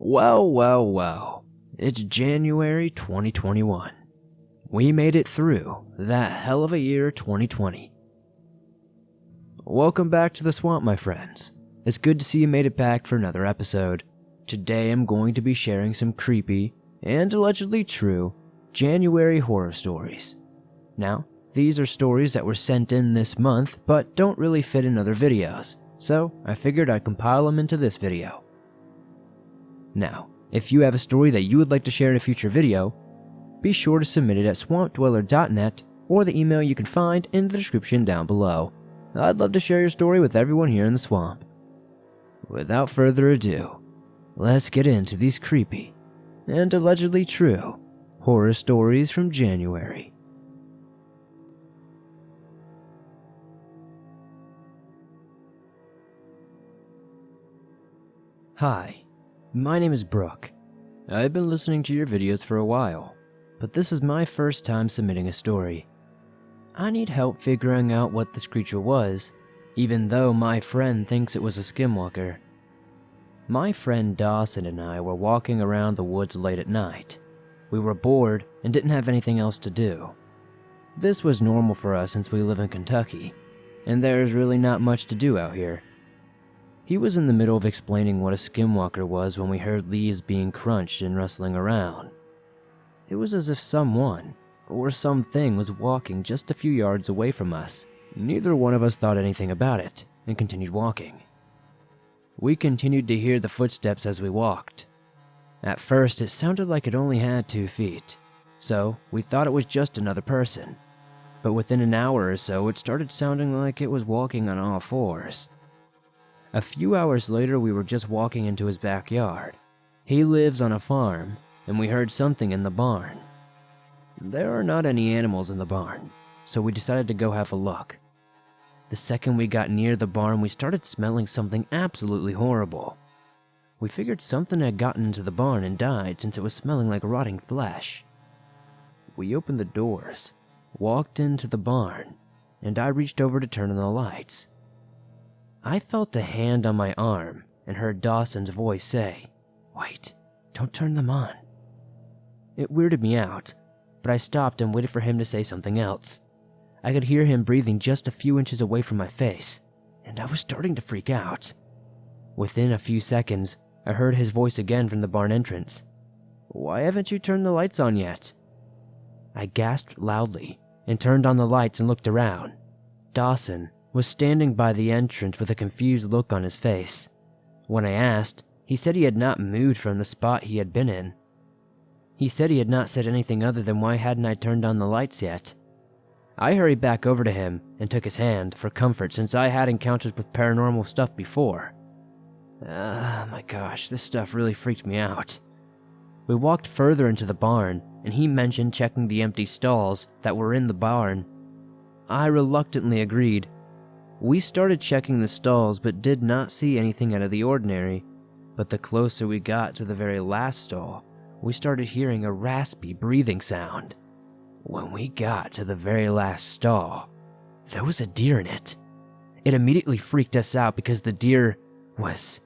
Well. It's January 2021. We made it through that hell of a year 2020. Welcome back to the swamp, my friends. It's good to see you made it back for another episode. Today I'm going to be sharing some creepy and allegedly true January horror stories. Now, these are stories that were sent in this month but don't really fit in other videos, so I figured I'd compile them into this video. Now, if you have a story that you would like to share in a future video, be sure to submit it at swampdweller.net or the email you can find in the description down below. I'd love to share your story with everyone here in the swamp. Without further ado, let's get into these creepy and allegedly true horror stories from January. Hi, my name is Brooke. I've been listening to your videos for a while, but this is my first time submitting a story. I need help figuring out what this creature was, even though my friend thinks it was a skinwalker. My friend Dawson and I were walking around the woods late at night. We were bored and didn't have anything else to do. This was normal for us since we live in Kentucky, and there's really not much to do out here. He was in the middle of explaining what a skinwalker was when we heard leaves being crunched and rustling around. It was as if someone, or something, was walking just a few yards away from us. Neither one of us thought anything about it, and continued walking. We continued to hear the footsteps as we walked. At first, it sounded like it only had 2 feet, so we thought it was just another person. But within an hour or so, it started sounding like it was walking on all fours. A few hours later, we were just walking into his backyard. He lives on a farm, and we heard something in the barn. There are not any animals in the barn, so we decided to go have a look. The second we got near the barn, we started smelling something absolutely horrible. We figured something had gotten into the barn and died since it was smelling like rotting flesh. We opened the doors, walked into the barn, and I reached over to turn on the lights. I felt a hand on my arm and heard Dawson's voice say, "Wait, don't turn them on." It weirded me out, but I stopped and waited for him to say something else. I could hear him breathing just a few inches away from my face, and I was starting to freak out. Within a few seconds, I heard his voice again from the barn entrance. "Why haven't you turned the lights on yet?" I gasped loudly and turned on the lights and looked around. Dawson was standing by the entrance with a confused look on his face. When I asked, he said he had not moved from the spot he had been in. He said he had not said anything other than why hadn't I turned on the lights yet. I hurried back over to him and took his hand for comfort since I had encounters with paranormal stuff before. My gosh, this stuff really freaked me out. We walked further into the barn and he mentioned checking the empty stalls that were in the barn. I reluctantly agreed. We started checking the stalls but did not see anything out of the ordinary, but the closer we got to the very last stall, we started hearing a raspy breathing sound. When we got to the very last stall, there was a deer in it. It immediately freaked us out because the deer was,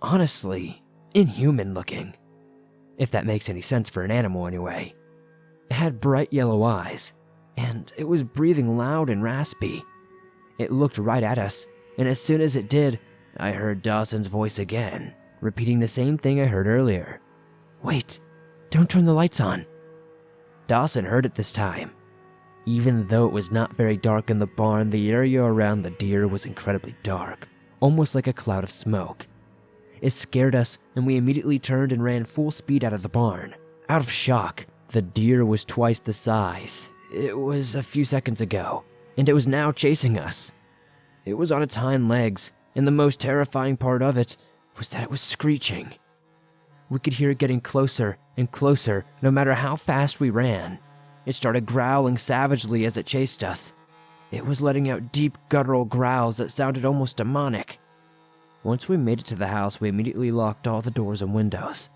honestly, inhuman looking. If that makes any sense for an animal anyway. It had bright yellow eyes, and it was breathing loud and raspy. It looked right at us, and as soon as it did, I heard Dawson's voice again, repeating the same thing I heard earlier. "Wait, don't turn the lights on." Dawson heard it this time. Even though it was not very dark in the barn, the area around the deer was incredibly dark, almost like a cloud of smoke. It scared us, and we immediately turned and ran full speed out of the barn. Out of shock, the deer was twice the size it was a few seconds ago, and it was now chasing us. It was on its hind legs, and the most terrifying part of it was that it was screeching. We could hear it getting closer and closer no matter how fast we ran. It started growling savagely as it chased us. It was letting out deep guttural growls that sounded almost demonic. Once we made it to the house, we immediately locked all the doors and windows.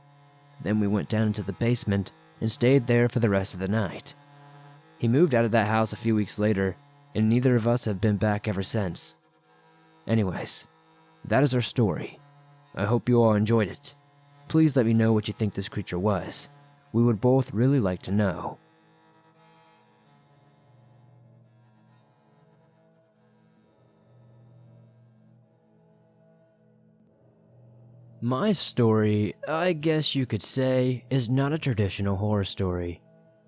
Then we went down into the basement and stayed there for the rest of the night. He moved out of that house a few weeks later, and neither of us have been back ever since. Anyways, that is our story. I hope you all enjoyed it. Please let me know what you think this creature was. We would both really like to know. My story, I guess you could say, is not a traditional horror story,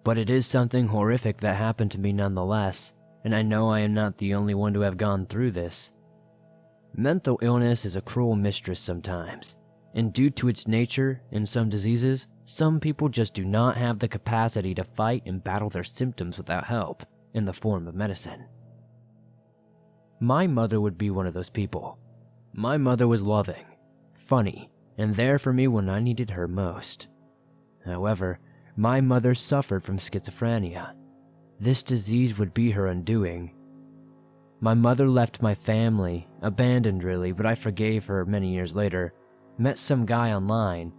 but it is something horrific that happened to me nonetheless, and I know I am not the only one to have gone through this. Mental illness is a cruel mistress sometimes, and due to its nature and some diseases, some people just do not have the capacity to fight and battle their symptoms without help in the form of medicine. My mother would be one of those people. My mother was loving, funny, and there for me when I needed her most. However, my mother suffered from schizophrenia. This disease would be her undoing. My mother left my family, abandoned really, but I forgave her many years later, met some guy online,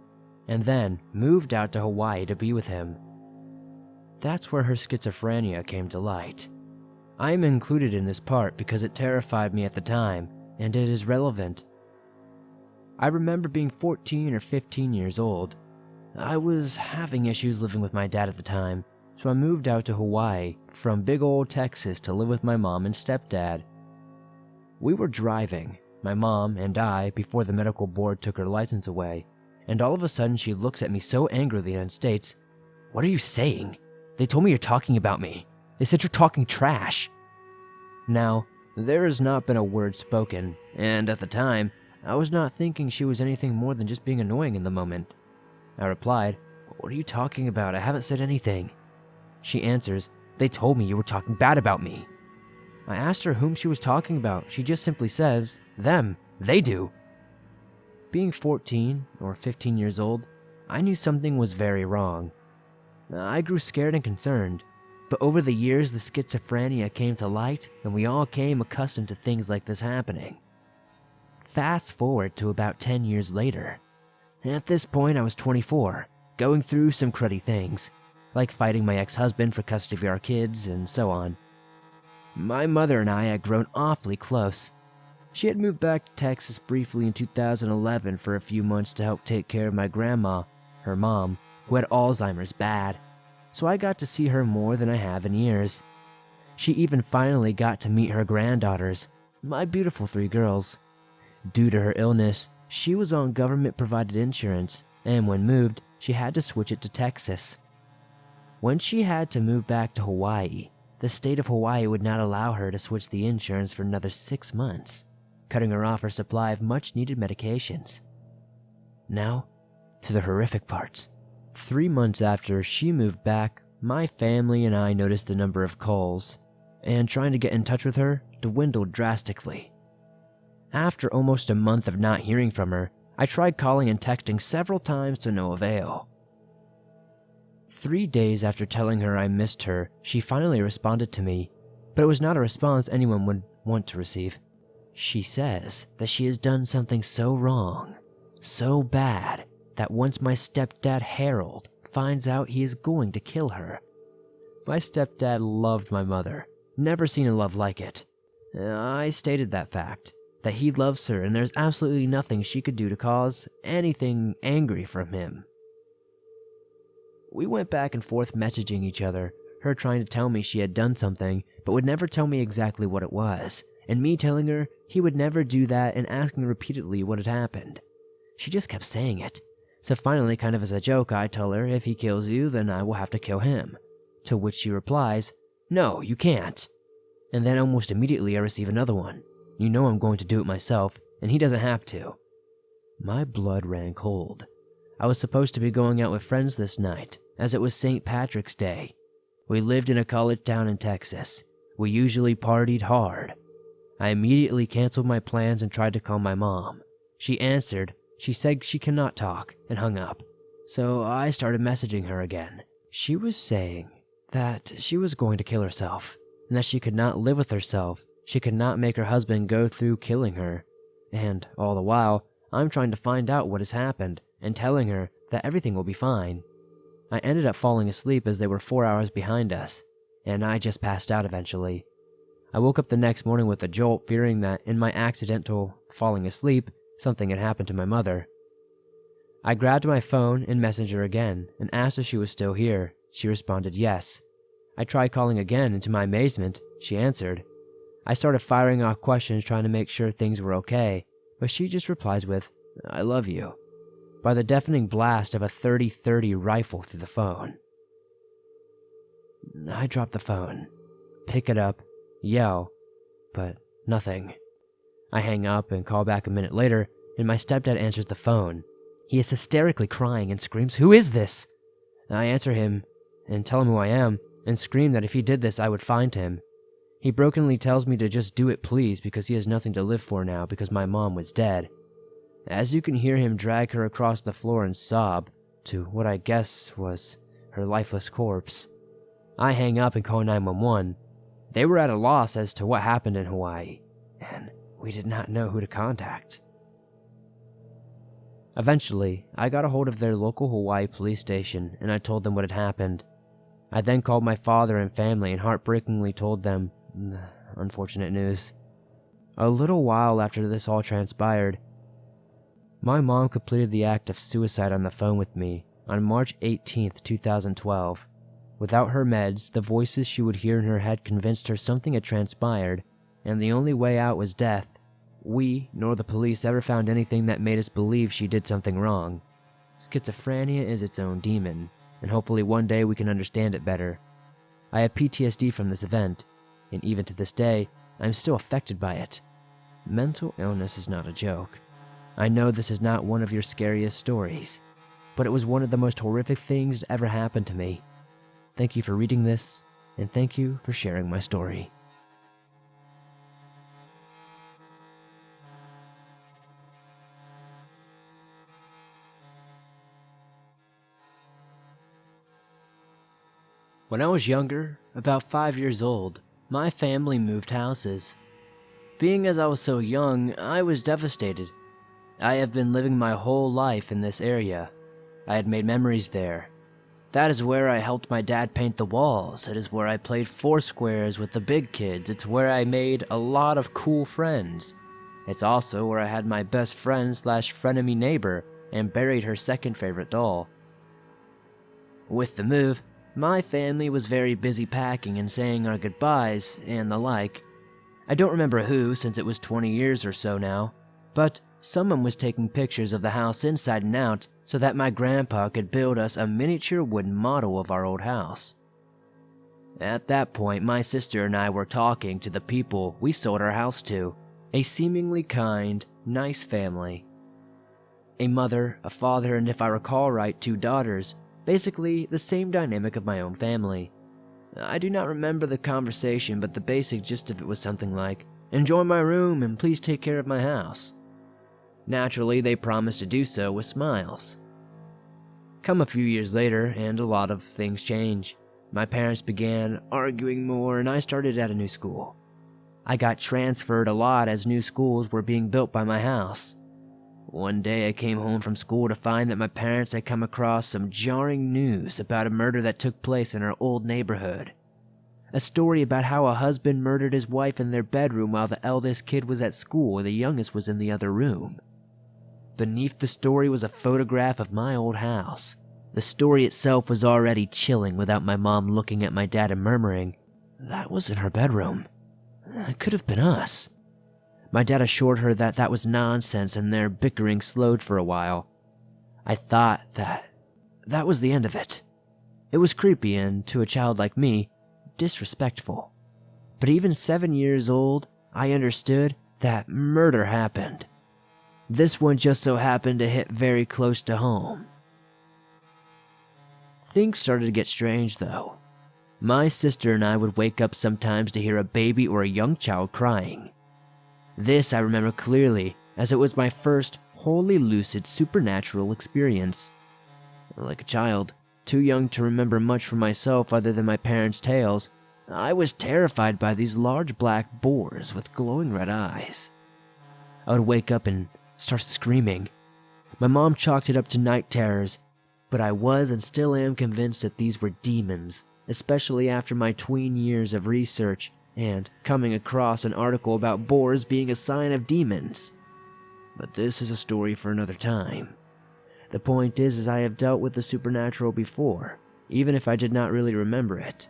and then moved out to Hawaii to be with him. That's where her schizophrenia came to light. I am included in this part because it terrified me at the time, and it is relevant. I remember being 14 or 15 years old. I was having issues living with my dad at the time, so I moved out to Hawaii from big old Texas to live with my mom and stepdad. We were driving, my mom and I, before the medical board took her license away, and all of a sudden she looks at me so angrily and states, "What are you saying? They told me you're talking about me. They said you're talking trash." Now, there has not been a word spoken, and at the time, I was not thinking she was anything more than just being annoying in the moment. I replied, "What are you talking about? I haven't said anything." She answers, "They told me you were talking bad about me." I asked her whom she was talking about. She just simply says, "Them, they do." Being 14 or 15 years old, I knew something was very wrong. I grew scared and concerned, but over the years the schizophrenia came to light and we all came accustomed to things like this happening. Fast forward to about 10 years later. At this point I was 24, going through some cruddy things, like fighting my ex-husband for custody of our kids and so on. My mother and I had grown awfully close. She had moved back to Texas briefly in 2011 for a few months to help take care of my grandma, her mom, who had Alzheimer's bad, so I got to see her more than I have in years. She even finally got to meet her granddaughters, my beautiful 3 girls. Due to her illness, she was on government-provided insurance, and when moved, she had to switch it to Texas. When she had to move back to Hawaii, the state of Hawaii would not allow her to switch the insurance for another 6 months, cutting her off her supply of much-needed medications. Now, to the horrific parts. 3 months after she moved back, my family and I noticed the number of calls, and trying to get in touch with her dwindled drastically. After almost a month of not hearing from her, I tried calling and texting several times to no avail. 3 days after telling her I missed her, she finally responded to me, but it was not a response anyone would want to receive. She says that she has done something so wrong, so bad, that once my stepdad Harold finds out, he is going to kill her. My stepdad loved my mother, never seen a love like it. I stated that fact, that he loves her and there's absolutely nothing she could do to cause anything angry from him. We went back and forth messaging each other, her trying to tell me she had done something, but would never tell me exactly what it was, and me telling her he would never do that and asking repeatedly what had happened. She just kept saying it, so finally, kind of as a joke, I tell her if he kills you, then I will have to kill him, to which she replies, "No, you can't." And then almost immediately I receive another one. "You know I'm going to do it myself, and he doesn't have to." My blood ran cold. I was supposed to be going out with friends this night, as it was St. Patrick's Day. We lived in a college town in Texas. We usually partied hard. I immediately canceled my plans and tried to call my mom. She answered, she said she cannot talk, and hung up. So I started messaging her again. She was saying that she was going to kill herself, and that she could not live with herself. She could not make her husband go through killing her. And all the while, I'm trying to find out what has happened and telling her that everything will be fine. I ended up falling asleep as they were 4 hours behind us, and I just passed out eventually. I woke up the next morning with a jolt, fearing that in my accidental falling asleep, something had happened to my mother. I grabbed my phone and messaged her again and asked if she was still here. She responded yes. I tried calling again, and to my amazement, she answered. I started firing off questions trying to make sure things were okay, but she just replies with, "I love you," by the deafening blast of a 30-30 rifle through the phone. I drop the phone, pick it up, yell, but nothing. I hang up and call back a minute later, and my stepdad answers the phone. He is hysterically crying and screams, "Who is this?" I answer him and tell him who I am, and scream that if he did this, I would find him. He brokenly tells me to just do it please because he has nothing to live for now because my mom was dead. As you can hear him drag her across the floor and sob to what I guess was her lifeless corpse. I hang up and call 911. They were at a loss as to what happened in Hawaii, and we did not know who to contact. Eventually, I got a hold of their local Hawaii police station and I told them what had happened. I then called my father and family and heartbreakingly told them the unfortunate news. A little while after this all transpired, my mom completed the act of suicide on the phone with me on March 18th, 2012. Without her meds, the voices she would hear in her head convinced her something had transpired, and the only way out was death. We, nor the police, ever found anything that made us believe she did something wrong. Schizophrenia is its own demon, and hopefully one day we can understand it better. I have PTSD from this event, and even to this day, I'm still affected by it. Mental illness is not a joke. I know this is not one of your scariest stories, but it was one of the most horrific things that ever happened to me. Thank you for reading this, and thank you for sharing my story. When I was younger, about 5 years old, my family moved houses. Being as I was so young, I was devastated. I have been living my whole life in this area. I had made memories there. That is where I helped my dad paint the walls. It is where I played foursquares with the big kids. It's where I made a lot of cool friends. It's also where I had my best friend / frenemy neighbor and buried her second favorite doll. With the move, my family was very busy packing and saying our goodbyes and the like. I don't remember who, since it was 20 years or so now, but someone was taking pictures of the house inside and out so that my grandpa could build us a miniature wooden model of our old house. At that point, my sister and I were talking to the people we sold our house to, a seemingly kind, nice family. A mother, a father, and if I recall right, 2 daughters. Basically, the same dynamic of my own family. I do not remember the conversation, but the basic gist of it was something like, "Enjoy my room and please take care of my house." Naturally, they promised to do so with smiles. Come a few years later, and a lot of things change. My parents began arguing more, and I started at a new school. I got transferred a lot as new schools were being built by my house. One day I came home from school to find that my parents had come across some jarring news about a murder that took place in our old neighborhood. A story about how a husband murdered his wife in their bedroom while the eldest kid was at school and the youngest was in the other room. Beneath the story was a photograph of my old house. The story itself was already chilling without my mom looking at my dad and murmuring, "That was in her bedroom. It could have been us." My dad assured her that that was nonsense and their bickering slowed for a while. I thought that was the end of it. It was creepy and, to a child like me, disrespectful. But even 7 years old, I understood that murder happened. This one just so happened to hit very close to home. Things started to get strange though. My sister and I would wake up sometimes to hear a baby or a young child crying. This I remember clearly, as it was my first wholly lucid supernatural experience. Like a child, too young to remember much for myself other than my parents' tales, I was terrified by these large black boars with glowing red eyes. I would wake up and start screaming. My mom chalked it up to night terrors, but I was and still am convinced that these were demons, especially after my tween years of research and coming across an article about boars being a sign of demons. But this is a story for another time. The point is I have dealt with the supernatural before, even if I did not really remember it.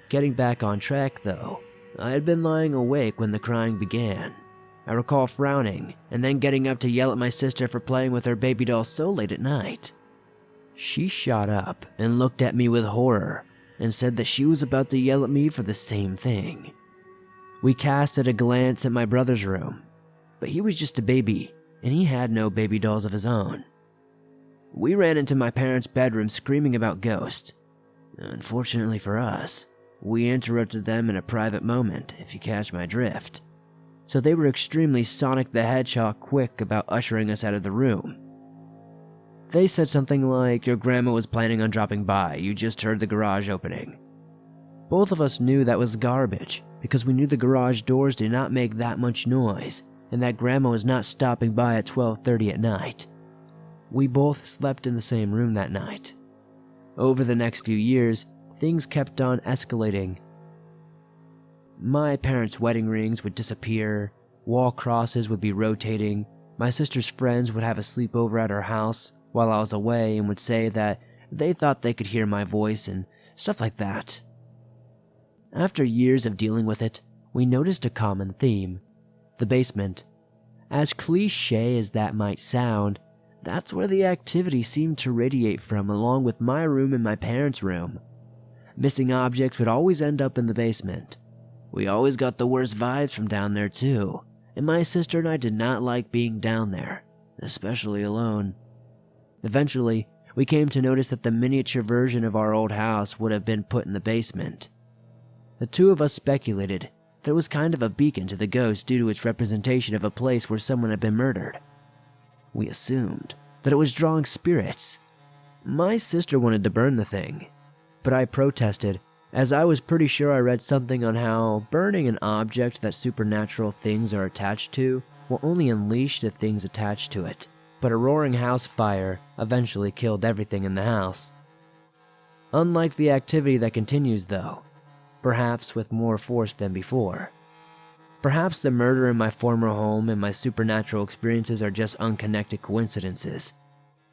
Getting back on track though, I had been lying awake when the crying began. I recall frowning, and then getting up to yell at my sister for playing with her baby doll so late at night. She shot up and looked at me with horror, and said that she was about to yell at me for the same thing. We casted a glance at my brother's room, but he was just a baby, and he had no baby dolls of his own. We ran into my parents' bedroom screaming about ghosts. Unfortunately for us, we interrupted them in a private moment, if you catch my drift. So they were extremely Sonic the Hedgehog quick about ushering us out of the room. They said something like, "Your grandma was planning on dropping by, you just heard the garage opening." Both of us knew that was garbage, because we knew the garage doors did not make that much noise, and that grandma was not stopping by at 12:30 at night. We both slept in the same room that night. Over the next few years, things kept on escalating. My parents' wedding rings would disappear, wall crosses would be rotating, my sister's friends would have a sleepover at our house while I was away and would say that they thought they could hear my voice and stuff like that. After years of dealing with it, we noticed a common theme: the basement. As cliche as that might sound, that's where the activity seemed to radiate from, along with my room and my parents' room. Missing objects would always end up in the basement. We always got the worst vibes from down there too, and my sister and I did not like being down there, especially alone. Eventually, we came to notice that the miniature version of our old house would have been put in the basement. The two of us speculated that it was kind of a beacon to the ghost due to its representation of a place where someone had been murdered. We assumed that it was drawing spirits. My sister wanted to burn the thing, but I protested, as I was pretty sure I read something on how burning an object that supernatural things are attached to will only unleash the things attached to it, but a roaring house fire eventually killed everything in the house. Unlike the activity that continues though, perhaps with more force than before. Perhaps the murder in my former home and my supernatural experiences are just unconnected coincidences.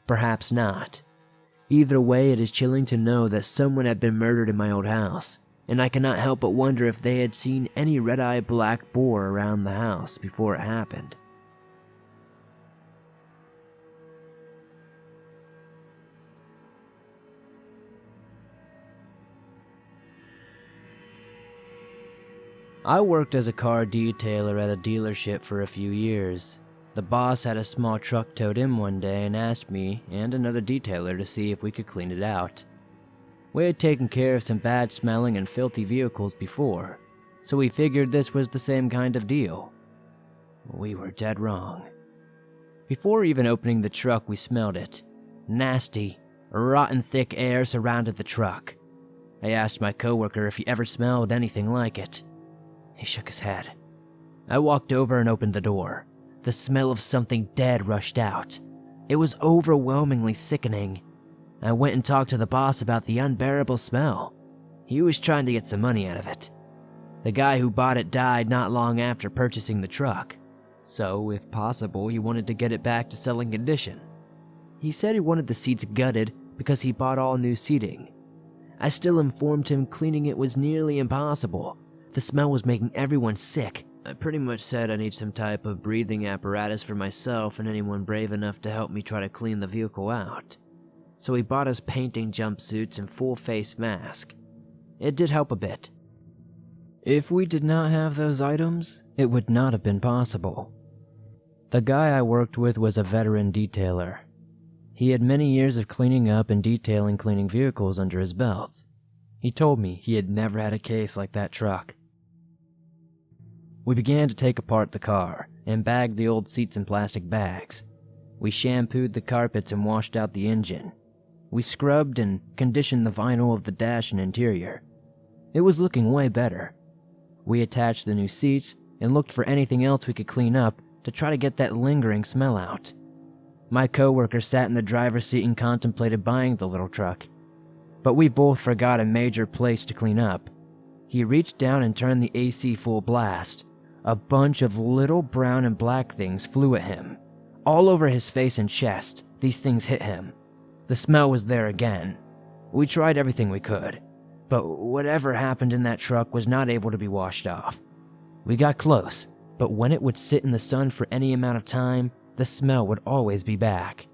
Perhaps not. Either way, it is chilling to know that someone had been murdered in my old house, and I cannot help but wonder if they had seen any red-eyed black boar around the house before it happened. I worked as a car detailer at a dealership for a few years. The boss had a small truck towed in one day and asked me and another detailer to see if we could clean it out. We had taken care of some bad-smelling and filthy vehicles before, so we figured this was the same kind of deal. We were dead wrong. Before even opening the truck, we smelled it. Nasty, rotten thick air surrounded the truck. I asked my coworker if he ever smelled anything like it. He shook his head. I walked over and opened the door. The smell of something dead rushed out. It was overwhelmingly sickening. I went and talked to the boss about the unbearable smell. He was trying to get some money out of it. The guy who bought it died not long after purchasing the truck, so if possible he wanted to get it back to selling condition. He said he wanted the seats gutted because he bought all new seating. I still informed him cleaning it was nearly impossible. The smell was making everyone sick. I pretty much said I need some type of breathing apparatus for myself and anyone brave enough to help me try to clean the vehicle out. So he bought us painting jumpsuits and full-face mask. It did help a bit. If we did not have those items, it would not have been possible. The guy I worked with was a veteran detailer. He had many years of cleaning up and detailing cleaning vehicles under his belt. He told me he had never had a case like that truck. We began to take apart the car and bag the old seats in plastic bags. We shampooed the carpets and washed out the engine. We scrubbed and conditioned the vinyl of the dash and interior. It was looking way better. We attached the new seats and looked for anything else we could clean up to try to get that lingering smell out. My coworker sat in the driver's seat and contemplated buying the little truck. But we both forgot a major place to clean up. He reached down and turned the AC full blast. A bunch of little brown and black things flew at him, All over his face and chest, these things hit him. The smell was there again. We tried everything we could, but whatever happened in that truck was not able to be washed off. We got close, but when it would sit in the sun for any amount of time, the smell would always be back.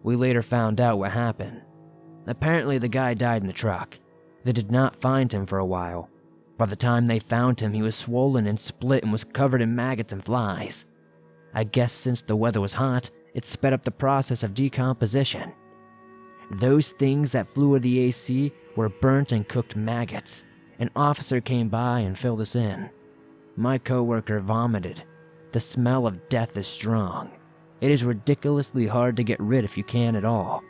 We later found out what happened. Apparently the guy died in the truck. They did not find him for a while. By the time they found him, he was swollen and split and was covered in maggots and flies. I guess since the weather was hot, it sped up the process of decomposition. Those things that flew at the AC were burnt and cooked maggots. An officer came by and filled us in. My coworker vomited. The smell of death is strong. It is ridiculously hard to get rid if you can at all.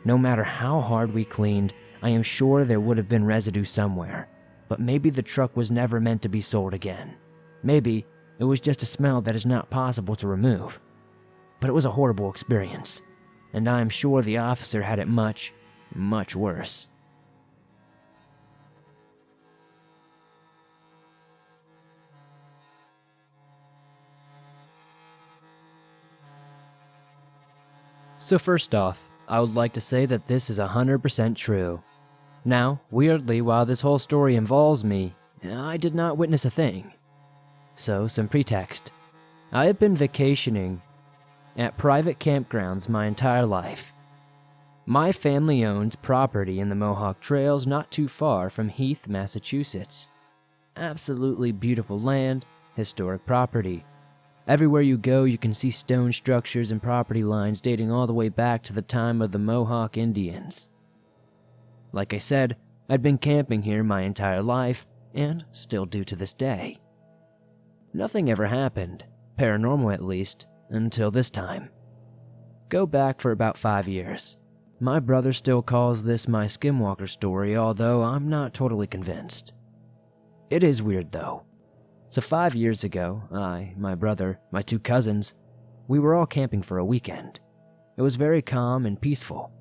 No matter how hard we cleaned, I am sure there would have been residue somewhere. But maybe the truck was never meant to be sold again. Maybe it was just a smell that is not possible to remove. But it was a horrible experience, and I am sure the officer had it much, much worse. So first off, I would like to say that this is 100% true. Now, weirdly, while this whole story involves me, I did not witness a thing. So, some pretext. I have been vacationing at private campgrounds my entire life. My family owns property in the Mohawk Trails not too far from Heath, Massachusetts. Absolutely beautiful land, historic property. Everywhere you go, you can see stone structures and property lines dating all the way back to the time of the Mohawk Indians. Like I said, I'd been camping here my entire life, and still do to this day. Nothing ever happened, paranormal at least, until this time. Go back for about 5 years. My brother still calls this my skinwalker story, although I'm not totally convinced. It is weird though. So 5 years ago, I, my brother, my 2 cousins, we were all camping for a weekend. It was very calm and peaceful.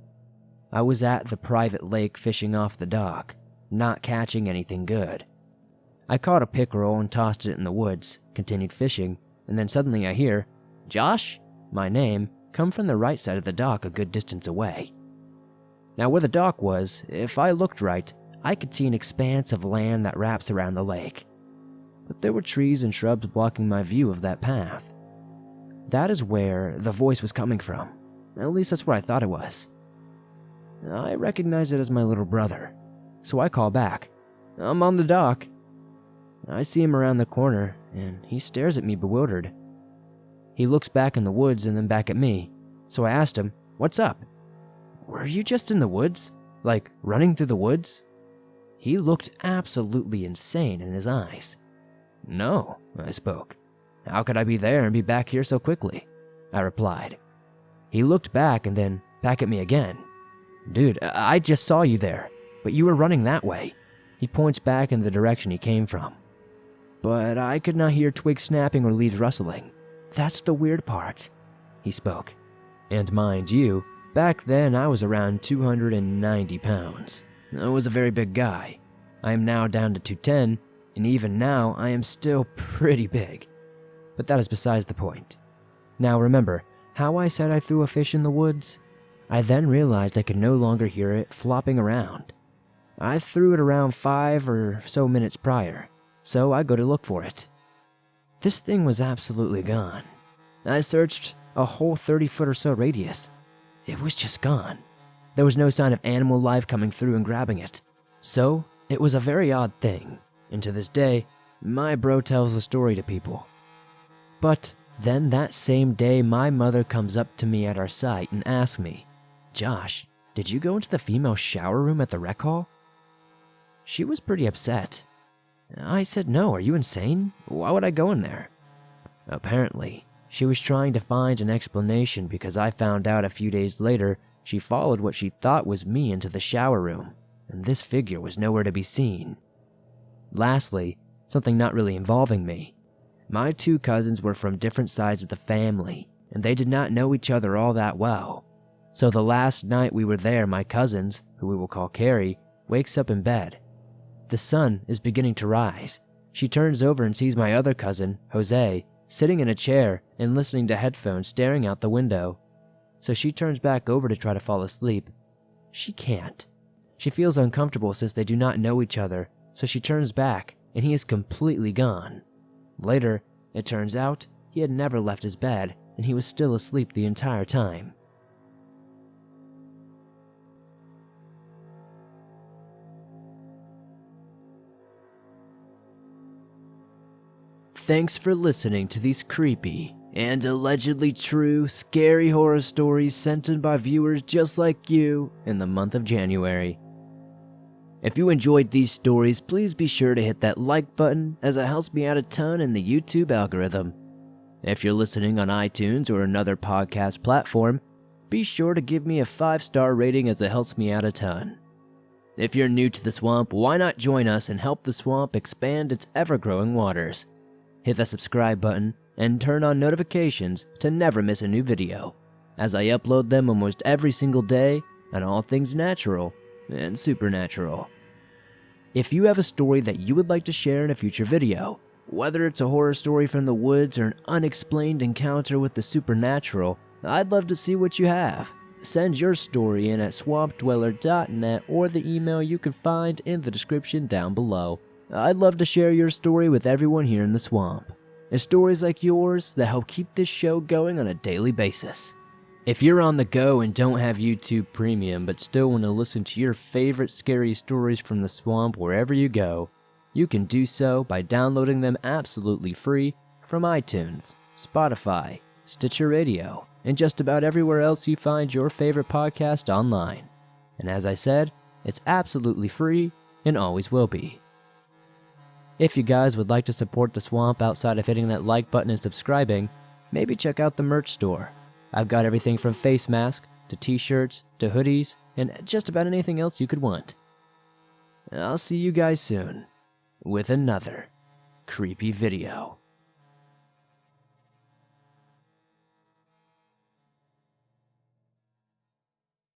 I was at the private lake fishing off the dock, not catching anything good. I caught a pickerel and tossed it in the woods, continued fishing, and then suddenly I hear, "Josh?" my name, come from the right side of the dock a good distance away. Now where the dock was, if I looked right, I could see an expanse of land that wraps around the lake. But there were trees and shrubs blocking my view of that path. That is where the voice was coming from. At least that's what I thought it was. I recognized it as my little brother, so I call back, "I'm on the dock." I see him around the corner, and he stares at me bewildered. He looks back in the woods and then back at me, so I asked him, "What's up? Were you just in the woods? Like, running through the woods?" He looked absolutely insane in his eyes. "No," I spoke. "How could I be there and be back here so quickly?" I replied. He looked back and then back at me again. "Dude, I just saw you there, but you were running that way." He points back in the direction he came from. But I could not hear twigs snapping or leaves rustling. "That's the weird part," he spoke. And mind you, back then I was around 290 pounds. I was a very big guy. I am now down to 210, and even now I am still pretty big. But that is besides the point. Now remember how I said I threw a fish in the woods? I then realized I could no longer hear it flopping around. I threw it around 5 or so minutes prior, so I go to look for it. This thing was absolutely gone. I searched a whole 30-foot or so radius. It was just gone. There was no sign of animal life coming through and grabbing it. So, it was a very odd thing, and to this day, my bro tells the story to people. But then that same day, my mother comes up to me at our site and asks me, "Josh, did you go into the female shower room at the rec hall?" She was pretty upset. I said, "No, are you insane? Why would I go in there?" Apparently, she was trying to find an explanation because I found out a few days later she followed what she thought was me into the shower room, and this figure was nowhere to be seen. Lastly, something not really involving me. My 2 cousins were from different sides of the family, and they did not know each other all that well. So the last night we were there, my cousins, who we will call Carrie, wakes up in bed. The sun is beginning to rise. She turns over and sees my other cousin, Jose, sitting in a chair and listening to headphones staring out the window. So she turns back over to try to fall asleep. She can't. She feels uncomfortable since they do not know each other, so she turns back and he is completely gone. Later, it turns out he had never left his bed and he was still asleep the entire time. Thanks for listening to these creepy and allegedly true scary horror stories sent in by viewers just like you in the month of January. If you enjoyed these stories, please be sure to hit that like button as it helps me out a ton in the YouTube algorithm. If you're listening on iTunes or another podcast platform, be sure to give me a 5-star rating as it helps me out a ton. If you're new to the swamp, why not join us and help the swamp expand its ever-growing waters? Hit the subscribe button and turn on notifications to never miss a new video, as I upload them almost every single day on all things natural and supernatural. If you have a story that you would like to share in a future video, whether it's a horror story from the woods or an unexplained encounter with the supernatural, I'd love to see what you have. Send your story in at swampdweller.net or the email you can find in the description down below. I'd love to share your story with everyone here in the swamp. It's stories like yours that help keep this show going on a daily basis. If you're on the go and don't have YouTube Premium but still want to listen to your favorite scary stories from the swamp wherever you go, you can do so by downloading them absolutely free from iTunes, Spotify, Stitcher Radio, and just about everywhere else you find your favorite podcast online. And as I said, it's absolutely free and always will be. If you guys would like to support the swamp outside of hitting that like button and subscribing, maybe check out the merch store. I've got everything from face masks to t-shirts to hoodies and just about anything else you could want. I'll see you guys soon with another creepy video.